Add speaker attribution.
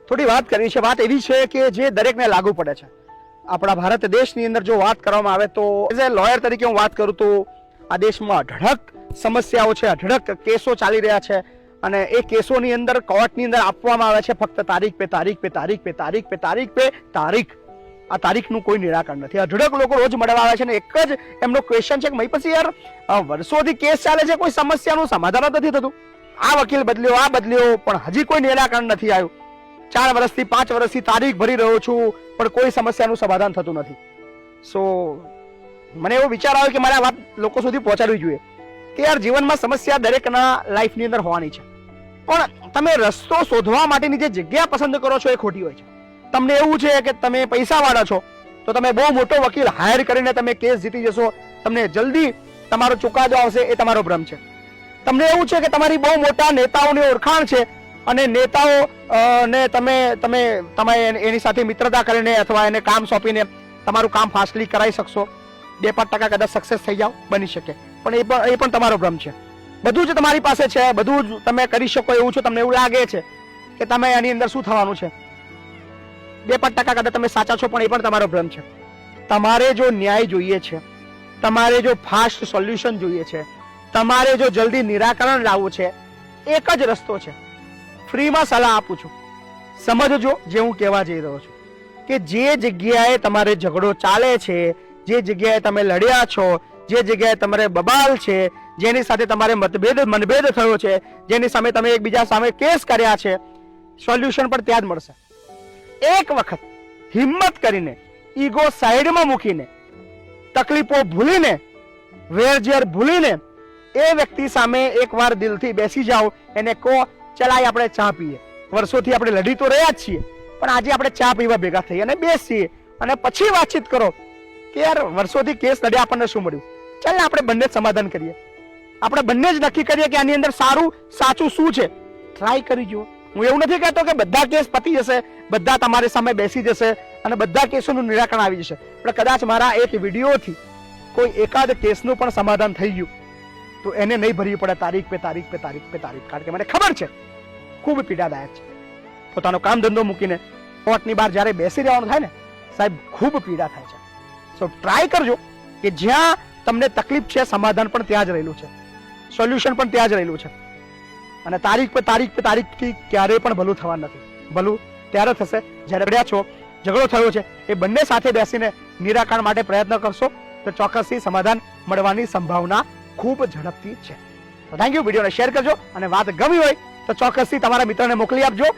Speaker 1: થોડી વાત કરવી છે. વાત એવી છે કે જે દરેકને લાગુ પડે છે. આપણા ભારત દેશની અંદર જો વાત કરવામાં આવે તો એઝ એ લોયર તરીકે હું વાત કરું તો આ દેશમાં અઢળક સમસ્યાઓ છે, અઢળક કેસો ચાલી રહ્યા છે અને એ કેસોની અંદર કોર્ટની અંદર આપવામાં આવે છે ફક્ત તારીખ પે તારીખ પે તારીખ પે તારીખ પે તારીખ પે તારીખ. આ તારીખનું કોઈ નિરાકરણ નથી. અઢળક લોકો રોજ મળવા આવે છે અને એક જ એમનો ક્વેશ્ચન છે કે ભાઈ પછી યાર વર્ષોથી કેસ ચાલે છે, કોઈ સમસ્યાનું સમાધાન જ નથી થતું. આ વકીલ બદલ્યો, આ બદલ્યો, પણ હજી કોઈ નિરાકરણ નથી આવ્યું. 4 વર્ષથી 5 વર્ષથી તારીખ ભરી રહ્યો છું પણ કોઈ સમસ્યાનું સમાધાન થતું નથી. સો મને એવો વિચાર આવ્યો કે મારે આ વાત લોકો સુધી પહોંચાડવી જોઈએ કે યાર જીવનમાં સમસ્યા દરેકના લાઈફની અંદર હોવાની છે, પણ તમે રસ્તો શોધવા માટેની જે જગ્યા પસંદ કરો છો એ ખોટી હોય છે. તમને એવું છે કે તમે પૈસાવાળા છો તો તમે બહુ મોટો વકીલ હાયર કરીને તમે કેસ જીતી જશો, તમને જલ્દી તમારો ચુકાદો આવશે, એ તમારો ભ્રમ છે. તમને એવું છે કે તમારી બહુ મોટા નેતાઓની ઓળખાણ છે અને નેતાઓ ને તમે એની સાથે મિત્રતા કરીને અથવા એને કામ સોંપીને તમારું કામ ફાસ્ટલી કરાવી શકશો, 2-5% કદાચ સક્સેસ થઈ જાવ, બની શકે, પણ એ પણ તમારો ભ્રમ છે. બધું જ તમારી પાસે છે, બધું જ તમે કરી શકો એવું છે, તમને એવું લાગે છે કે તમે એની અંદર શું થવાનું છે, 2-5% કદાચ તમે સાચા છો, પણ એ પણ તમારો ભ્રમ છે. તમારે જો ન્યાય જોઈએ છે, તમારે જો ફાસ્ટ સોલ્યુશન જોઈએ છે, તમારે જો જલ્દી નિરાકરણ લાવવું છે, એક જ રસ્તો છે. ફ્રીમાં સલાહ આપું છું, સમજજો જે હું કહેવા જઈ રહ્યો છું કે જે જગ્યાએ તમારે ઝઘડો ચાલે છે, જે જગ્યાએ તમે લડ્યા છો, જે જગ્યાએ તમારે બબાલ છે, જેની સાથે તમારે મનભેદ થયો છે, જેની સામે તમે એકબીજા સામે કેસ કર્યા છે, સોલ્યુશન પણ ત્યાં જ મળશે. એક વખત હિંમત કરીને, ઈગો સાઈડમાં મૂકીને, તકલીફો ભૂલીને, વેરઝેર ભૂલીને એ વ્યક્તિ સામે એકવાર દિલથી બેસી જાઓ, એને કહો ચલાય આપણે ચા પીએ. વર્ષોથી આપણે લડી તો રહ્યા જ છીએ, પણ આજે આપણે ચા પીવા ભેગા થઈએ અને બેસીએ અને પછી વાતચીત કરો કે યાર વર્ષોથી કેસ લડ્યા, આપણને શું મળ્યું, ચાલ આપણે બંને જ સમાધાન કરીએ, આપણે બંને જ નક્કી કરીએ કે આની અંદર સારું સાચું શું છે, ટ્રાય કરી જુઓ. હું એવું નથી કહેતો કે બધા કેસ પતી જશે, બધા તમારી સામે બેસી જશે અને બધા કેસોનું નિરાકરણ આવી જશે, પણ કદાચ મારા એક વિડીયોથી કોઈ એકાદ કેસનું પણ સમાધાન થઈ ગયું તો એને નહીં ભરવી પડે તારીખ પે તારીખ પે તારીખ પે તારીખ. કારણ કે મને ખબર છે ખૂબ પીડાદાયક છે. પોતાનો કામ ધંધો મૂકીને કોર્ટની બહાર જ્યારે બેસી રહેવાનું થાય ને સાહેબ, ખૂબ પીડા થાય છે. સો ટ્રાય કરજો કે જ્યાં તમને તકલીફ છે સમાધાન પણ ત્યાં જ રહેલું છે, સોલ્યુશન પણ ત્યાં જ રહેલું છે. અને તારીખ પે તારીખ પે તારીખથી ક્યારેય પણ ભલું થવા નથી. ભલું ત્યારે થશે જ્યારે લડ્યા છો, ઝઘડો થયો છે, એ બંને સાથે બેસીને નિરાકરણ માટે પ્રયત્ન કરશો તો ચોક્કસથી સમાધાન મળવાની સંભાવના ખૂબ ઝડપથી છે. તો થેન્ક યુ. વિડીયોને શેર કરજો અને વાત ગમી હોય તો ચોક્કસથી તમારા મિત્રને મોકલી આપજો.